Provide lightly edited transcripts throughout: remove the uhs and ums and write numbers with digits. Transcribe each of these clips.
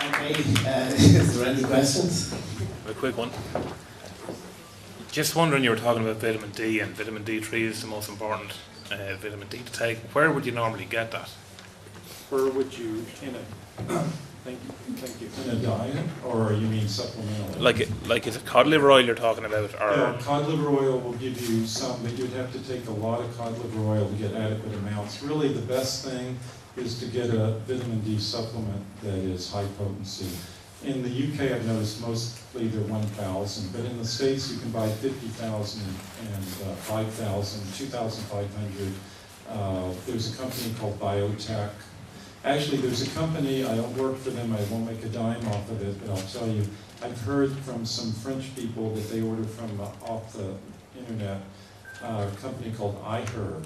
Okay, is there any questions? A quick one. Just wondering, you were talking about vitamin D, and vitamin D3 is the most important vitamin D to take. Where would you normally get that? Where would you, in a, thank you, in a diet, or you mean supplementally? Like is it cod liver oil you're talking about? Or Yeah, cod liver oil will give you some, but you'd have to take a lot of cod liver oil to get adequate amounts. Really, the best thing is to get a vitamin D supplement that is high potency. In the UK, I've noticed mostly they're 1,000, but in the States you can buy 50,000 and 5,000, 2,500. There's a company called Biotech. Actually, there's a company, I don't work for them, I won't make a dime off of it, but I'll tell you, I've heard from some French people that they order from off the internet, a company called iHerb,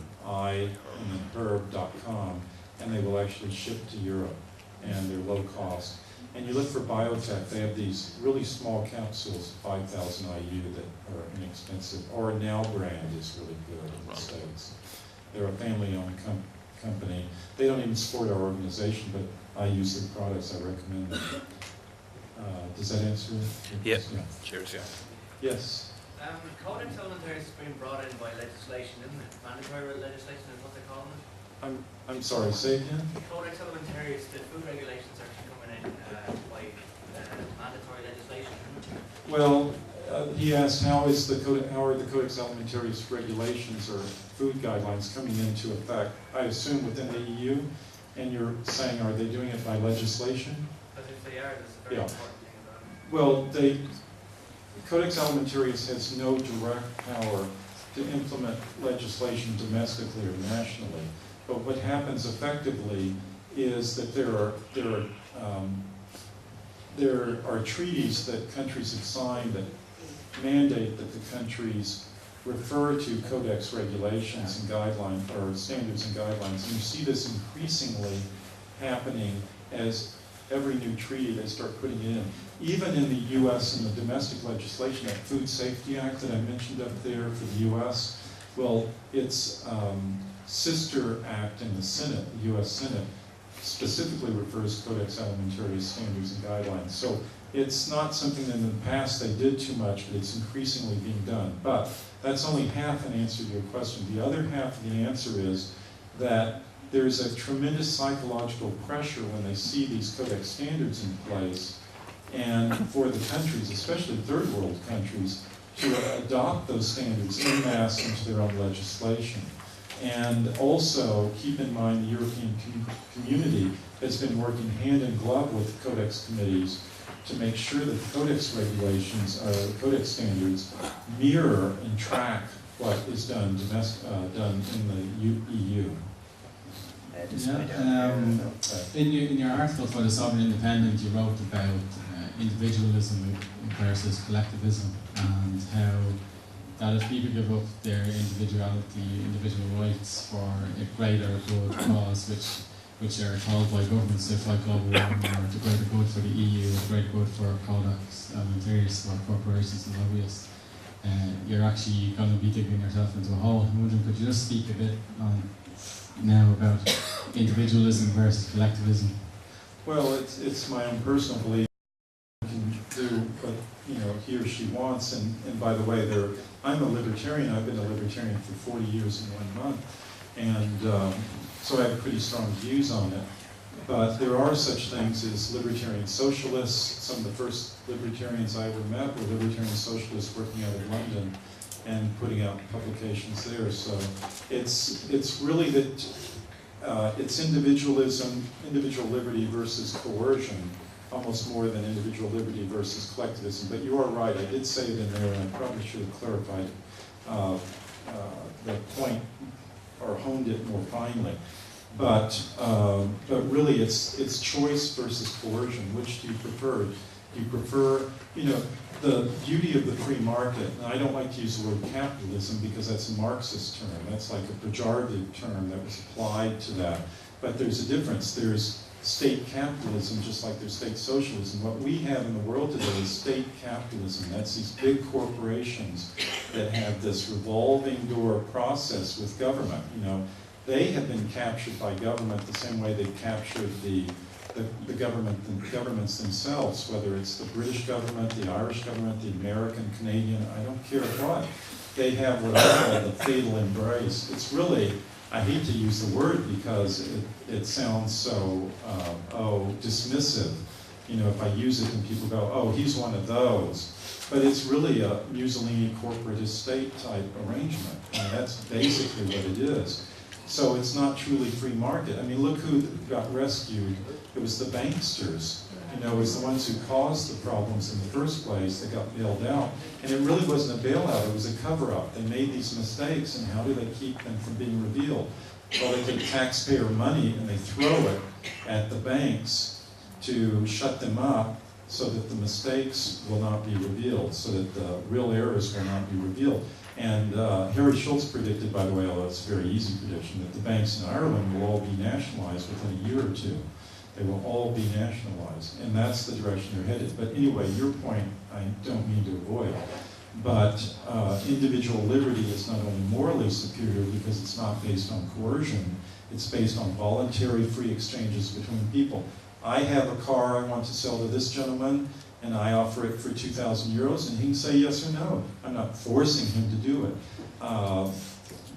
herb.com, and they will actually ship to Europe, and they're low cost. And you look for Biotech, they have these really small capsules, 5,000 IU, that are inexpensive. Or Now brand is really good in the States. They're a family-owned company. They don't even support our organization, but I use their products, I recommend them. Does that answer it? Yeah. Cheers, yeah. Yes. Codex Alimentarius has been brought in by legislation, isn't it? Mandatory legislation is what they call it. I'm sorry, say again? Codex Alimentarius, the food regulations are actually coming in by mandatory legislation, isn't it? Well, he asked how are the Codex Alimentarius regulations or food guidelines coming into effect? I assume within the EU, and you're saying are they doing it by legislation? Because if they are, that's a very important thing about it. Well, Codex Alimentarius has no direct power to implement legislation domestically or nationally. But what happens effectively is that there are treaties that countries have signed that mandate that the countries refer to Codex regulations and guidelines, or standards and guidelines. And you see this increasingly happening as every new treaty they start putting it in. Even in the U.S. in the domestic legislation, that Food Safety Act that I mentioned up there for the U.S., well, its sister act in the Senate, the U.S. Senate, specifically refers to Codex Alimentarius standards and guidelines. So it's not something that in the past they did too much, but it's increasingly being done. But that's only half an answer to your question. The other half of the answer is that there's a tremendous psychological pressure when they see these Codex standards in place, and for the countries, especially third world countries, to adopt those standards en masse into their own legislation. And also keep in mind the European community has been working hand in glove with Codex committees to make sure that the Codex regulations, Codex standards, mirror and track what is done in the EU. In your article for the Sovereign Independent, you wrote about individualism versus collectivism, and how that if people give up their individuality, individual rights for a greater good cause, which are called by governments, if like global warming, or the greater good for the EU, the greater good for Codex Alimentarius, or corporations and lobbyists, you're actually going to be digging yourself into a hole. I'm wondering, could you just speak a bit now about individualism versus collectivism? Well, it's my own personal belief. Can do what he or she wants, and by the way, I'm a libertarian. I've been a libertarian for 40 years in 1 month, and so I have pretty strong views on it. But there are such things as libertarian socialists. Some of the first libertarians I ever met were libertarian socialists working out of London and putting out publications there. So it's really that it's individualism, individual liberty versus coercion, almost more than individual liberty versus collectivism. But you are right, I did say it in there, and I probably should have clarified the point or honed it more finely. But really, it's choice versus coercion. Which do you prefer? Do you prefer, the beauty of the free market, and I don't like to use the word capitalism because that's a Marxist term. That's like a pejorative term that was applied to that. But there's a difference. There's state capitalism just like there's state socialism. What we have in the world today is state capitalism. That's these big corporations that have this revolving door process with government. They have been captured by government the same way they captured the the governments themselves, whether it's the British government, the Irish government, the American, Canadian, I don't care what. They have what I call the fatal embrace. It's really, I hate to use the word because it sounds so, dismissive. You know, if I use it and people go, oh, he's one of those. But it's really a Mussolini corporate estate type arrangement. And that's basically what it is. So it's not truly free market. I mean, look who got rescued. It was the banksters. You know, it was the ones who caused the problems in the first place that got bailed out. And it really wasn't a bailout, it was a cover-up. They made these mistakes, and how do they keep them from being revealed? Well, they take taxpayer money and they throw it at the banks to shut them up so that the mistakes will not be revealed, so that the real errors will not be revealed. And Harry Schultz predicted, by the way, although it's a very easy prediction, that the banks in Ireland will all be nationalized within a year or two. They will all be nationalized, and that's the direction they're headed. But anyway, your point, I don't mean to avoid. But individual liberty is not only morally superior because it's not based on coercion, it's based on voluntary free exchanges between people. I have a car I want to sell to this gentleman, and I offer it for 2,000 euros, and he can say yes or no. I'm not forcing him to do it.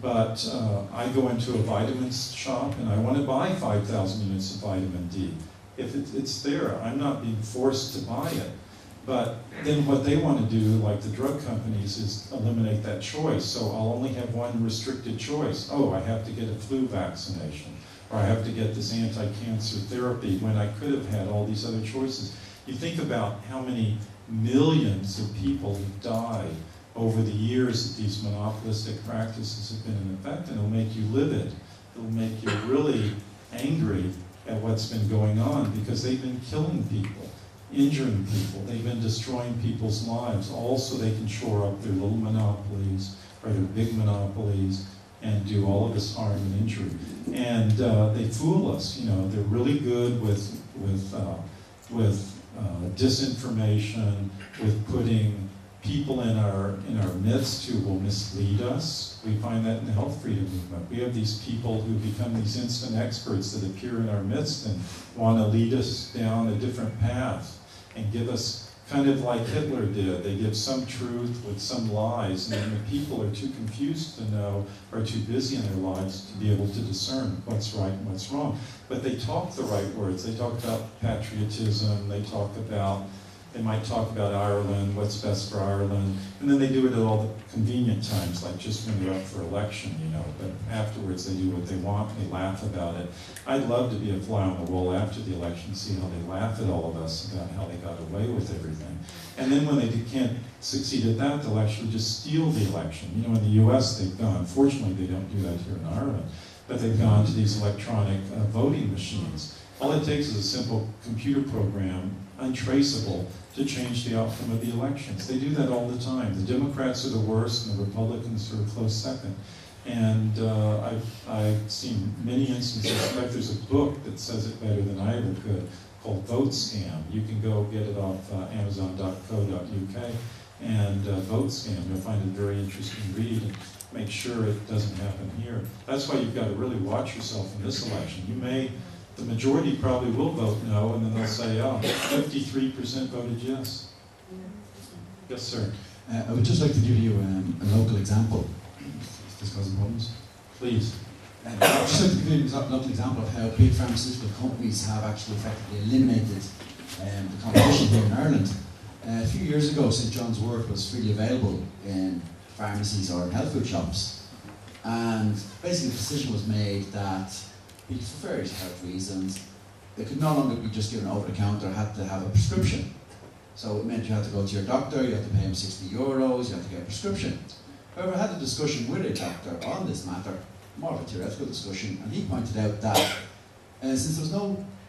But I go into a vitamins shop, and I want to buy 5,000 units of vitamin D. If it's there, I'm not being forced to buy it. But then what they want to do, like the drug companies, is eliminate that choice. So I'll only have one restricted choice. Oh, I have to get a flu vaccination, or I have to get this anti-cancer therapy when I could have had all these other choices. You think about how many millions of people have died over the years that these monopolistic practices have been in effect, and it'll make you livid. It'll make you really angry at what's been going on, because they've been killing people, injuring people, they've been destroying people's lives, all so they can shore up their little monopolies or their big monopolies and do all of this harm and injury. And they fool us, you know, they're really good with disinformation, with putting people in our midst who will mislead us. We find that in the health freedom movement. We have these people who become these instant experts that appear in our midst and want to lead us down a different path and give us, kind of like Hitler did. They give some truth with some lies, and then the people are too confused to know, or too busy in their lives to be able to discern what's right and what's wrong. But they talk the right words. They talk about patriotism, they might talk about Ireland, what's best for Ireland, and then they do it at all the convenient times, like just when they're up for election, you know, but afterwards they do what they want, they laugh about it. I'd love to be a fly on the wall after the election, see how they laugh at all of us about how they got away with everything. And then when they can't succeed at that, they'll actually just steal the election. You know, in the US they've gone, fortunately they don't do that here in Ireland, but they've gone to these electronic voting machines. All it takes is a simple computer program, untraceable, to change the outcome of the elections. They do that all the time. The Democrats are the worst, and the Republicans are a close second. And I've seen many instances. In fact, there's a book that says it better than I ever could, called Vote Scam. You can go get it off amazon.co.uk and Vote Scam. You'll find it a very interesting read, and make sure it doesn't happen here. That's why you've got to really watch yourself in this election. The majority probably will vote no, and then they'll say, oh, 53% voted yes. Yes, sir. I would just like to give you a local example. Is this causing problems? Please. I would just like to give you a local example of how big pharmaceutical companies have actually effectively eliminated the competition here in Ireland. A few years ago, St. John's wort was freely available in pharmacies or in health food shops. And basically the decision was made that because for various health reasons, they could no longer be just given over the counter, had to have a prescription. So it meant you had to go to your doctor, you had to pay him €60, you had to get a prescription. However, I had a discussion with a doctor on this matter, more of a theoretical discussion, and he pointed out that since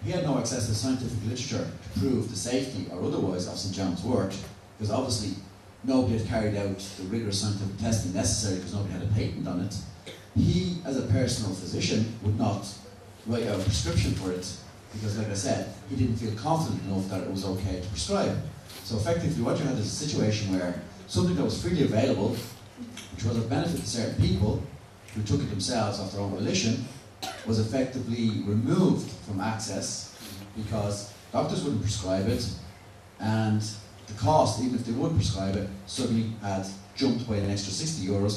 he had no access to scientific literature to prove the safety or otherwise of St. John's wort, because obviously nobody had carried out the rigorous scientific testing necessary because nobody had a patent on it, he, as a personal physician, would not write out a prescription for it because, like I said, he didn't feel confident enough that it was okay to prescribe. So effectively what you had is a situation where something that was freely available, which was of benefit to certain people who took it themselves of their own volition, was effectively removed from access because doctors wouldn't prescribe it, and the cost, even if they would prescribe it, suddenly had jumped by an extra €60